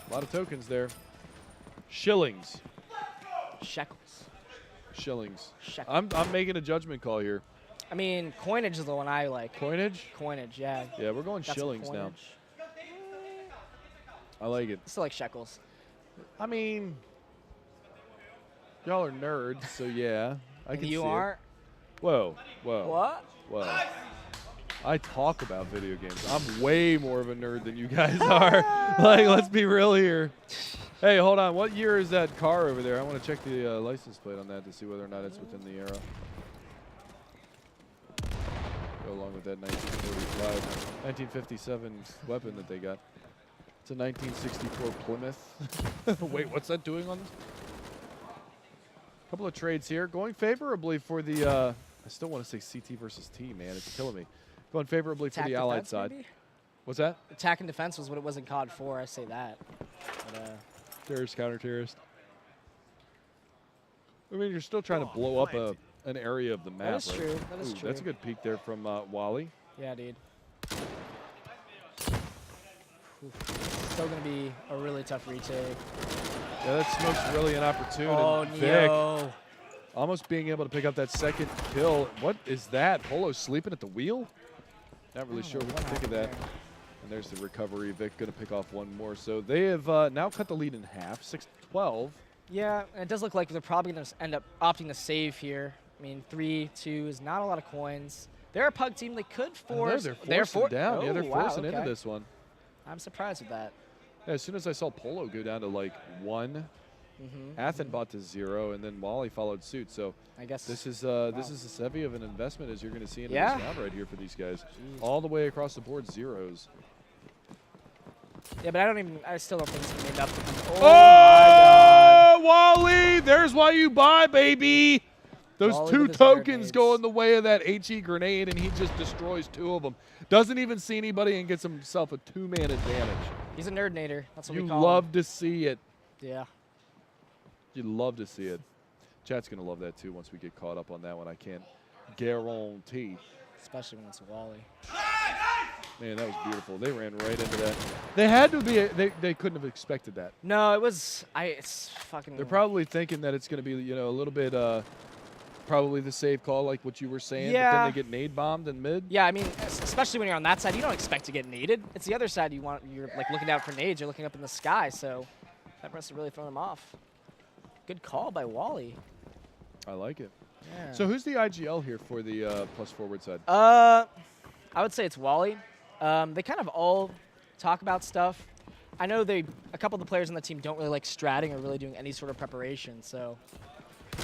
A lot of tokens there. Shillings. Shekels. Shillings. Shekels. I'm making a judgment call here. I mean, coinage is the one I like. Coinage? Coinage, yeah. Yeah, we're going shillings now. I like it. Still like shekels. I mean, y'all are nerds, so yeah. I can see you it. aren't? Whoa, whoa. What? Whoa. I talk about video games. I'm way more of a nerd than you guys are. Like, let's be real here. Hey, hold on. What year is that car over there? I want to check the license plate on that to see whether or not it's within the era. Go along with that 1945, 1957 weapon that they got. It's a 1964 Plymouth. Wait, what's that doing on this? Couple of trades here. Going favorably for the, I still want to say CT versus T, man. It's killing me. Going favorably for the Allied side. Maybe? What's that? Attack and defense was what it was in COD 4. I say that. But, terrorist, counter-terrorist. I mean, you're still trying to blow up an area of the map, that is right? true. That is Ooh, true. That's a good peek there from Wally. Yeah, dude. Still going to be a really tough retake. Yeah, that smoke's really inopportune. Oh, and Neo. Vic almost being able to pick up that second kill. What is that? Polo sleeping at the wheel? Not really sure what to think of that. And there's the recovery. Vic going to pick off one more. So they have now cut the lead in half, 6-12. Yeah, and it does look like they're probably going to end up opting to save here. I mean, 3-2 is not a lot of coins. They're a pug team. They could force. They're forcing down. Oh, Yeah, they're wow, forcing into this one. I'm surprised with that. Yeah, as soon as I saw Polo go down to like 1, Athn bought to 0, and then Wally followed suit. So I guess this is as heavy of an investment as you're going to see in this Yeah. round right here for these guys. Jeez. All the way across the board, zeros. Yeah, but I still don't think it's going to be enough to beat. Oh, my God. Wally! There's why you buy, baby. Those Wally 2 with his tokens grenades. go in the way of that HE grenade, and he just destroys 2 of them. Doesn't even see anybody and gets himself a 2-man advantage. He's a nerd-nader. That's what You we call love him. to see it. Yeah. You love to see it. Chat's going to love that, too, once we get caught up on that one. I can't guarantee. Especially when it's Wally. Man, that was beautiful. They ran right into that. They had to be. They couldn't have expected that. No, it was. It's fucking. They're probably thinking that it's going to be, a little bit, probably the safe call, like what you were saying. Yeah. But then they get nade bombed in mid. Yeah, I mean, especially when you're on that side, you don't expect to get naded. It's the other side you're like looking out for nades. You're looking up in the sky, so that must have really thrown them off. Good call by Wally. I like it. Yeah. So who's the IGL here for the plus forward side? I would say it's Wally. They kind of all talk about stuff. I know a couple of the players on the team don't really like stratting or really doing any sort of preparation. So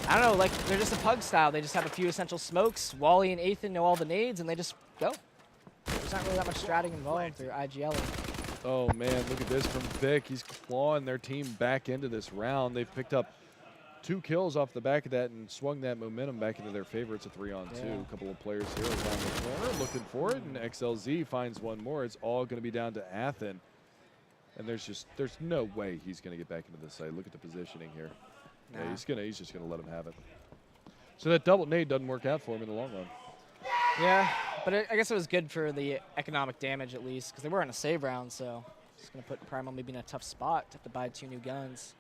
I don't know, like they're just a pug style. They just have a few essential smokes. Wally and Athn know all the nades, and they just go. There's not really that much stratting involved. They're IGLing. Oh man, look at this from Vic. He's clawing their team back into this round. They've picked up 2 kills off the back of that and swung that momentum back into their favor. It's a 3-on-2. Yeah. A couple of players here around the corner looking for it, and XLZ finds one more. It's all going to be down to Athn. And there's no way he's going to get back into this side. Look at the positioning here. Nah. Yeah, he's just going to let him have it. So that double nade doesn't work out for him in the long run. Yeah, but I guess it was good for the economic damage at least, because they were in a save round, so. Just going to put Primal maybe in a tough spot to have to buy 2 new guns.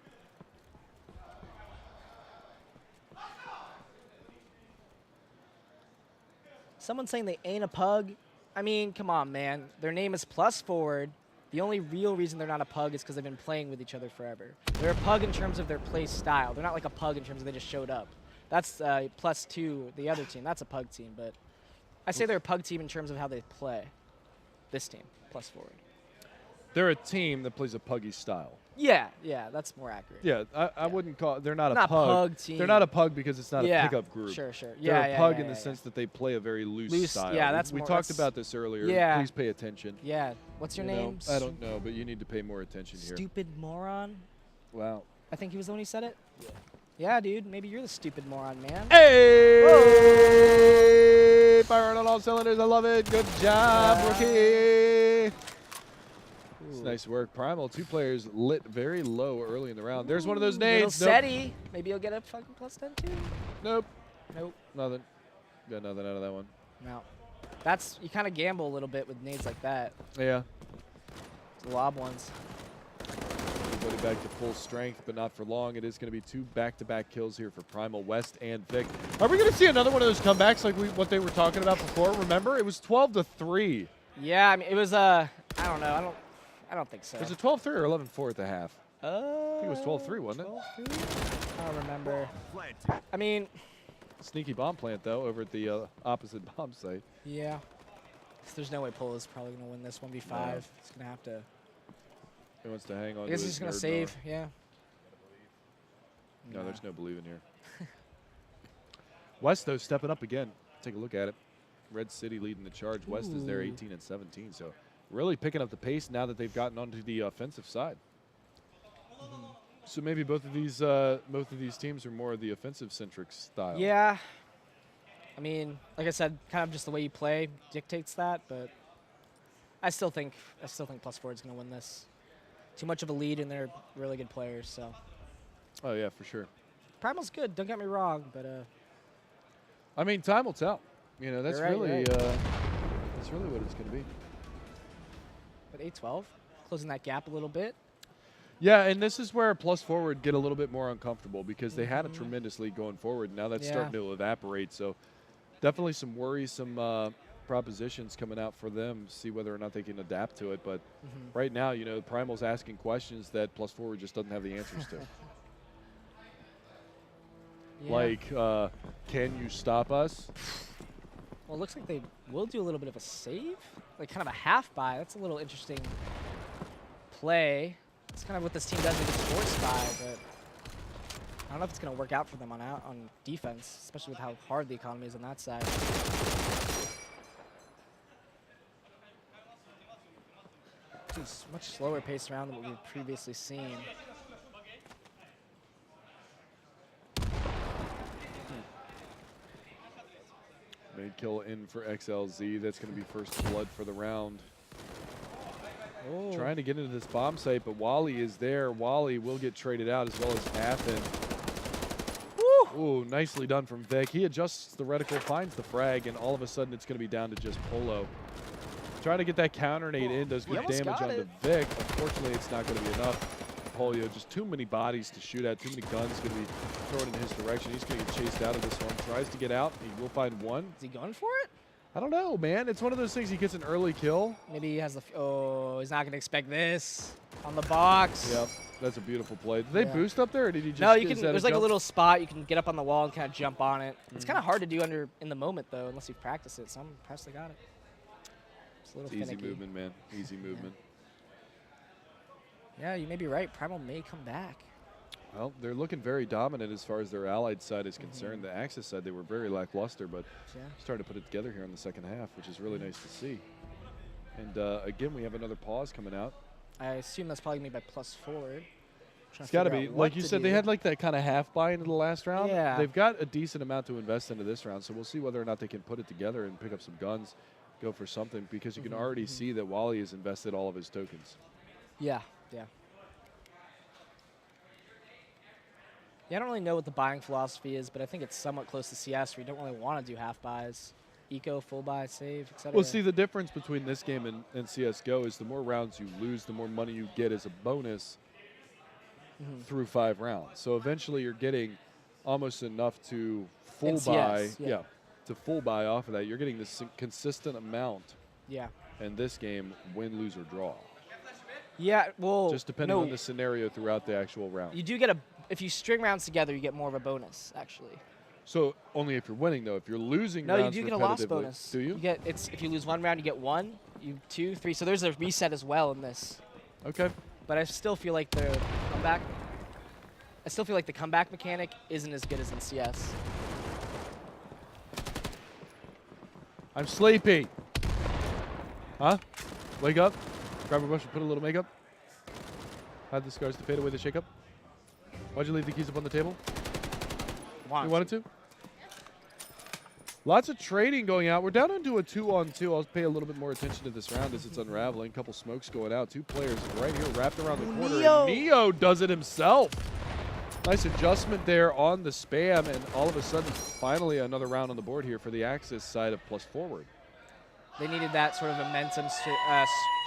Someone saying they ain't a pug. I mean, come on, man. Their name is Plus Forward. The only real reason they're not a pug is because they've been playing with each other forever. They're a pug in terms of their play style. They're not like a pug in terms of they just showed up. That's +2, the other team. That's a pug team, but I say they're a pug team in terms of how they play. This team, Plus Forward. They're a team that plays a puggy style. Yeah, that's more accurate. Yeah, I wouldn't call. They're not a Not pug. pug team. They're not a pug because it's not a pickup group. Sure. They're a pug in the sense that they play a very loose style. Yeah, that's we more, talked that's, about this earlier. Yeah. Please pay attention. Yeah. What's your You know, name? I don't know, but you need to pay more attention here. Stupid moron. Wow. I think he was the one who said it. Yeah, dude. Maybe you're the stupid moron, man. Hey! Firing on all cylinders. I love it. Good job, rookie. It's nice work. Primal, 2 players lit very low early in the round. There's one of those nades. Little SETI. Maybe you'll get a fucking +10 too. Nope. Nope. Nothing. Got nothing out of that one. No. That's, you kind of gamble a little bit with nades like that. Yeah. The lob ones. Everybody back to full strength, but not for long. It is going to be 2 back-to-back kills here for Primal, West and Vic. Are we going to see another one of those comebacks like what they were talking about before? Remember, it was 12-3. Yeah, I mean, it was, I don't know. I don't think so. Was it 12-3 or 11-4 at the half? I think it was 12-3, wasn't it? 12-3? I don't remember. Planted. I mean, Sneaky bomb plant, though, over at the opposite bomb site. yeah. There's no way Polo's probably going to win this 1v5. He's going to have to. He wants to hang on. I guess to he's his going to nerd save, mode. yeah. No, there's no believe in here. West, though, stepping up again. Take a look at it. Red City leading the charge. West is there 18-17, so really picking up the pace now that they've gotten onto the offensive side. So maybe both of these teams are more of the offensive-centric style. Yeah. I mean, like I said, kind of just the way you play dictates that, but I still think Plus Forward's going to win this. Too much of a lead, and they're really good players, so. Oh, yeah, for sure. Primal's good, don't get me wrong, but I mean, time will tell. You know, that's You're right, really you're right. that's really what it's going to be. but 8-12, closing that gap a little bit. Yeah, and this is where Plus Forward get a little bit more uncomfortable because they had a tremendous lead going forward. Now that's starting to evaporate. So definitely some worrisome propositions coming out for them. See whether or not they can adapt to it. But right now, you know, Primal's asking questions that Plus Forward just doesn't have the answers to. Like, can you stop us? Well, it looks like they will do a little bit of a save, like kind of a half buy. That's a little interesting play. It's kind of what this team does against force buy, but I don't know if it's going to work out for them on defense, especially with how hard the economy is on that side. It's much slower paced round than what we've previously seen. Made kill in for XLZ. That's going to be first blood for the round. Oh. Trying to get into this bomb site, but Wally is there. Wally will get traded out as well as Athn. Ooh, nicely done from Vic. He adjusts the reticle, finds the frag, and all of a sudden it's going to be down to just Polo. Trying to get that counter nade in, does good damage onto Vic. Unfortunately, it's not going to be enough. Polio, just too many bodies to shoot at, too many guns going to be thrown in his direction. He's going to get chased out of this one. Tries to get out. He will find one. Is he going for it? I don't know, man. It's one of those things. He gets an early kill. Maybe he has the. Oh, he's not going to expect this on the box. Yep, that's a beautiful play. Did they boost up there, or did he just? No, you can. is that There's a like a jump? little spot you can get up on the wall and kind of jump on it. It's kind of hard to do in the moment though, unless you practice it. So I'm impressed they got it. It's a little Easy finicky. movement, man. Easy movement. Yeah, you may be right. Primal may come back. Well, they're looking very dominant as far as their allied side is concerned. The Axis side, they were very lackluster, but starting to put it together here in the second half, which is really nice to see. And again, we have another pause coming out. I assume that's probably going to be by Plus Forward. It's got to be. Like you said, they had like that kind of half buy into the last round. Yeah. They've got a decent amount to invest into this round, so we'll see whether or not they can put it together and pick up some guns, go for something, because you can already see that Wally has invested all of his tokens. Yeah, yeah. Yeah, I don't really know what the buying philosophy is, but I think it's somewhat close to CS where you don't really want to do half buys. eco, full buy, save, etc. Well, see, the difference between this game and CSGO is the more rounds you lose, the more money you get as a bonus through 5 rounds. So eventually you're getting almost enough to full In buy. CS, yeah. To full buy off of that. You're getting this consistent amount Yeah. in this game, win, lose, or draw. Yeah, well, Just depending no, on the scenario throughout the actual round. you do get if you string rounds together, you get more of a bonus, actually. So only if you're winning, though. If you're losing No, you rounds do get a loss repetitively- bonus. Do you? get if you lose 1 round, you get 1, 2, 3. So there's a reset as well in this. Okay. But I still feel like the comeback mechanic isn't as good as in CS. I'm sleepy. Huh? Wake up. Grab a brush and put a little makeup. Hide the scars to fade away the shakeup. Why'd you leave the keys up on the table? You wanted to? Lots of trading going out. We're down into a 2-on-2. I'll pay a little bit more attention to this round as it's unraveling. Couple smokes going out. 2 players right here wrapped around the corner. Neo. And Neo does it himself. Nice adjustment there on the spam, and all of a sudden, finally another round on the board here for the Axis side of plus forward. They needed that sort of momentum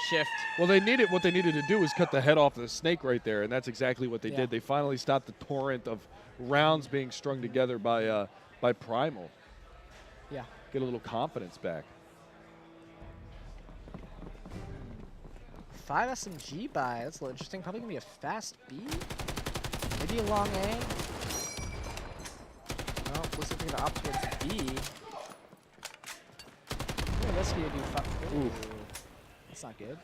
shift. Well, what they needed to do was cut the head off of the snake right there, and that's exactly what they Yeah. did. They finally stopped the torrent of rounds being strung together by Primal. Yeah. Get a little confidence back. 5 SMG buy. That's a little interesting. Probably gonna be a fast B. Maybe a long A. No, looks like they're gonna opt towards B. Yeah, that's gonna do Ooh. That's not good.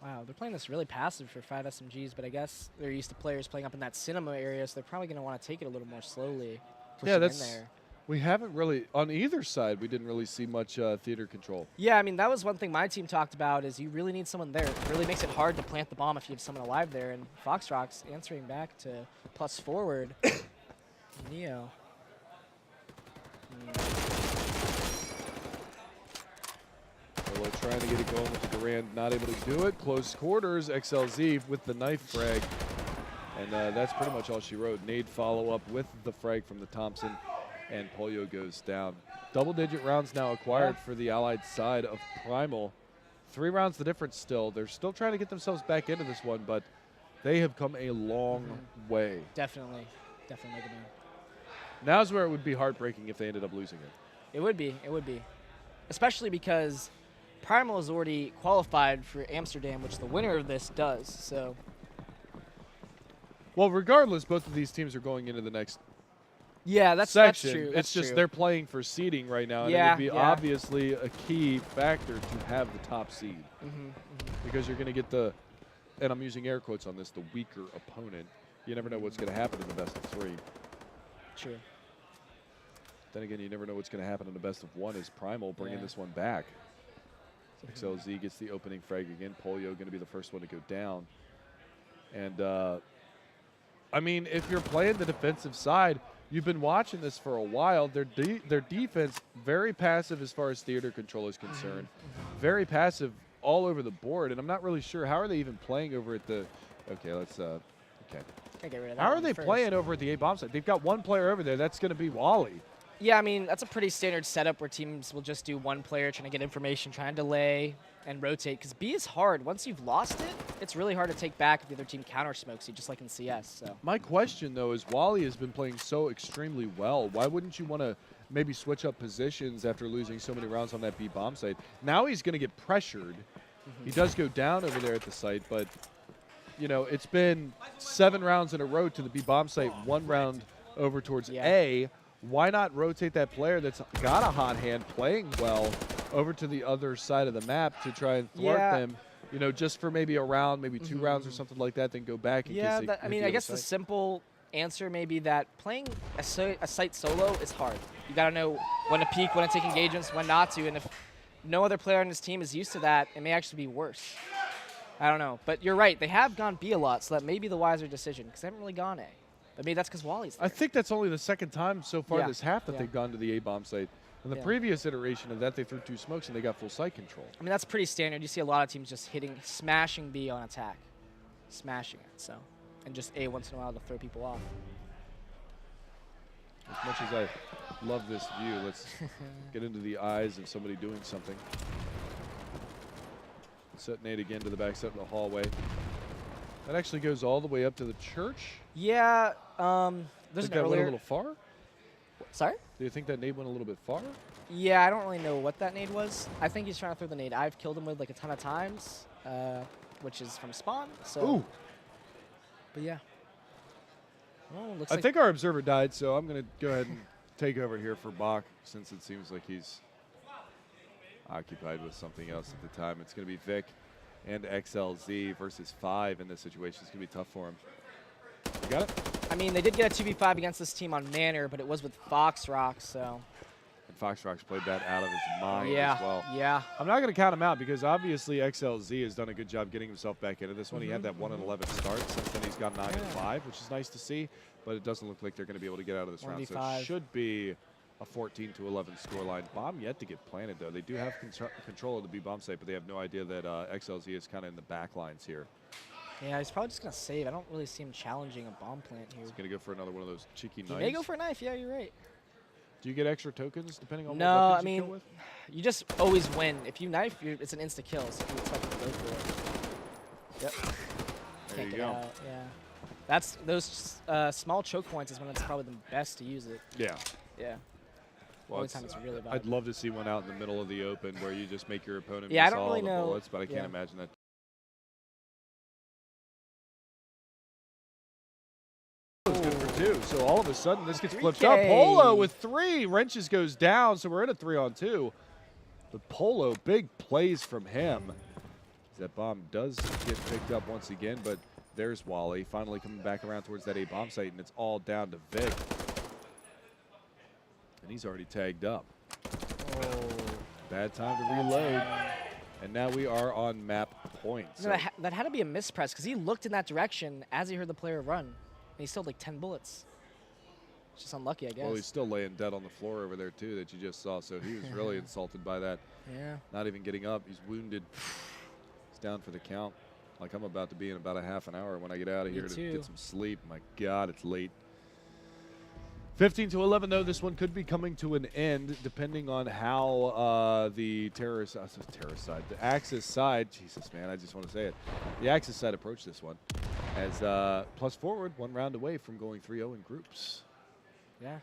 Wow, they're playing this really passive for 5 SMGs, but I guess they're used to players playing up in that cinema area, so they're probably going to want to take it a little more slowly. Pushing in there. We haven't really, on either side, we didn't really see much theater control. Yeah, I mean, that was one thing my team talked about is you really need someone there. It really makes it hard to plant the bomb if you have someone alive there, and Foxrox answering back to plus forward. Neo. Polo trying to get it going with the Garand, not able to do it. Close quarters, XLZ with the knife frag. And that's pretty much all she wrote. Nade follow up with the frag from the Thompson, and Polo goes down. Double-digit rounds now acquired for the allied side of Primal. 3 rounds the difference still. They're still trying to get themselves back into this one, but they have come a long way. Definitely. Definitely make it move. Now's where it would be heartbreaking if they ended up losing it. It would be. It would be. Especially because Primal is already qualified for Amsterdam, which the winner of this does. So, Well, regardless, both of these teams are going into the next yeah, that's section. true. It's That's just true. they're playing for seeding right now, and it Yeah, would be yeah. obviously a key factor to have the top seed because you're going to get the, and I'm using air quotes on this, the weaker opponent. You never know what's going to happen in the best of 3. True. Then again, you never know what's going to happen in the best of 1 as Primal bringing Yeah. this one back. XLZ gets the opening frag again. Polio going to be the first one to go down. And, I mean, if you're playing the defensive side, you've been watching this for a while. Their defense, very passive as far as theater control is concerned. Very passive all over the board. And I'm not really sure, how are they even playing over at the, okay, let's, okay. Can't get rid of that How are one they first. playing over at the A-bomb side? They've got one player over there. That's going to be Wally. Yeah, I mean, that's a pretty standard setup where teams will just do one player trying to get information, trying to delay and rotate. Because B is hard. Once you've lost it, it's really hard to take back if the other team counter smokes you, just like in CS. So My question, though, is Wally has been playing so extremely well. Why wouldn't you want to maybe switch up positions after losing so many rounds on that B-bomb site? Now he's going to get pressured. He does go down over there at the site, but, you know, it's been 7 rounds in a row to the B-bomb site, 1 round over towards Yeah. A. Why not rotate that player that's got a hot hand playing well over to the other side of the map to try and thwart Yeah. them, you know, just for maybe a round, maybe 2 rounds or something like that, then go back in yeah, case they I mean, I guess the simple answer may be that playing a site solo is hard. You got to know when to peek, when to take engagements, when not to, and if no other player on his team is used to that, it may actually be worse. I don't know, but you're right. They have gone B a lot, so that may be the wiser decision because they haven't really gone A. But maybe that's because Wally's there. I think that's only the second time so far Yeah. this half that Yeah. they've gone to the A-bomb site. In the Yeah. previous iteration of that, they threw 2 smokes and they got full site control. I mean, that's pretty standard. You see a lot of teams just smashing B on attack. Smashing it, so. And just A once in a while to throw people off. much as I love this view, let's get into the eyes of somebody doing something. Set nade again to the back set of the hallway. That actually goes all the way up to the church. Yeah, there's Think an that went a earlier. little far? Sorry? Do you think that nade went a little bit far? Yeah, I don't really know what that nade was. I think he's trying to throw the nade I've killed him with like a ton of times, which is from spawn. So. Ooh. But yeah. Well, looks I like think our observer died, so I'm going to go ahead and take over here for Bach, since it seems like he's occupied with something else at the time. It's going to be Vic and XLZ versus 5 in this situation. It's going to be tough for him. You got it? I mean, they did get a 2v5 against this team on Manor, but it was with Foxrox, so. And Foxrox played that out of his mind Yeah, as well. yeah. I'm not going to count him out because obviously XLZ has done a good job getting himself back into this one. He had that 1-11 start. Since then, he's got 9-5, which is nice to see. But it doesn't look like they're going to be able to get out of this round. So 1v5. it should be a 14-11 scoreline. Bomb yet to get planted, though. They do have control of the B bomb site, but they have no idea that XLZ is kind of in the back lines here. Yeah, he's probably just going to save. I don't really see him challenging a bomb plant here. He's going to go for another one of those cheeky He knives. may go for a knife. Yeah, you're right. Do you get extra tokens depending on No, what I weapons you kill mean, with? you just always win. If you knife, it's an insta kill, so you expect him to go for it. Yep. There Can't you get go. out. Yeah. That's those small choke points is when it's probably the best to use it. Yeah. Yeah. Well, Only time it's really I'd valuable. love to see one out in the middle of the open where you just make your opponent Yeah, I miss don't all really the know. bullets, but I can't Yeah. imagine that. Was good for 2. So all of a sudden, this gets flipped up. 3K. Polo with 3. Wrenches goes down, so we're in a 3-on-2. But Polo, big plays from him. That bomb does get picked up once again, but there's Wally finally coming back around towards that A bomb site, and it's all down to Vic. And he's already tagged up. Oh. Bad time to reload. And now we are on map point. No, So that had to be a mispress because he looked in that direction as he heard the player run, and he still had like 10 bullets. It's just unlucky, I guess. well, he's still laying dead on the floor over there too that you just saw. So he was really insulted by that. Yeah. Not even getting up. He's wounded. He's down for the count. Like I'm about to be in about a half an hour when I get out of Me here to too. get some sleep. My God, it's late. 15-11 though. This one could be coming to an end depending on how the terrorist side, the Axis side. Jesus, man, I just want to say it. The Axis side approach this one as plus forward, 1 round away from going 3-0 in groups. Yeah.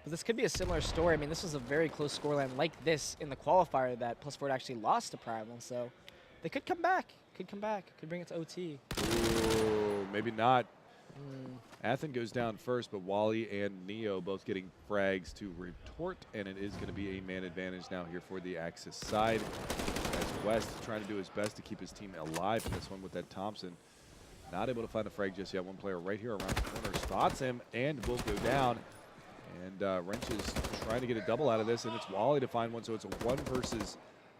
But this could be a similar story. I mean, this was a very close scoreline like this in the qualifier that Plus Forward actually lost to Primal. So they could come back. Could come back. Could bring it to OT. Ooh, maybe not. Athn goes down first, but Wally and Neo both getting frags to retort, and it is going to be a man advantage now here for the Axis side. As West trying to do his best to keep his team alive in this one with that Thompson. Not able to find a frag just yet. One player right here around the corner spots him and will go down. And Wrench is trying to get a double out of this, and it's Wally to find one. So it's a 1 versus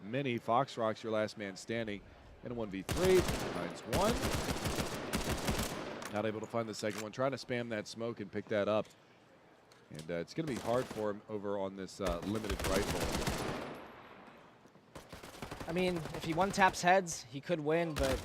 many. Foxrox, your last man standing, in a 1v3. Finds one. Not able to find the second one. Trying to spam that smoke and pick that up. And it's going to be hard for him over on this limited rifle. I mean, if he one-taps heads, he could win, but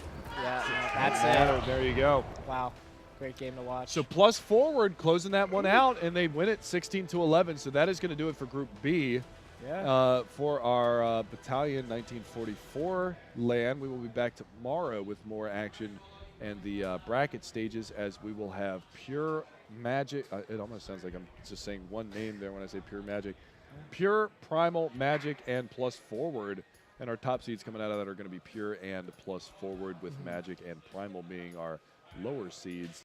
yeah, that's it. There you go. Wow. Great game to watch. So plus forward closing that one out, and they win it 16-11. So that is going to do it for Group B. Yeah. For our Battalion 1944 LAN. We will be back tomorrow with more action and the bracket stages, as we will have Pure Magic. It almost sounds like I'm just saying one name there when I say Pure Magic. Pure, Primal, Magic, and Plus Forward. And our top seeds coming out of that are going to be Pure and Plus Forward, with Magic and Primal being our lower seeds.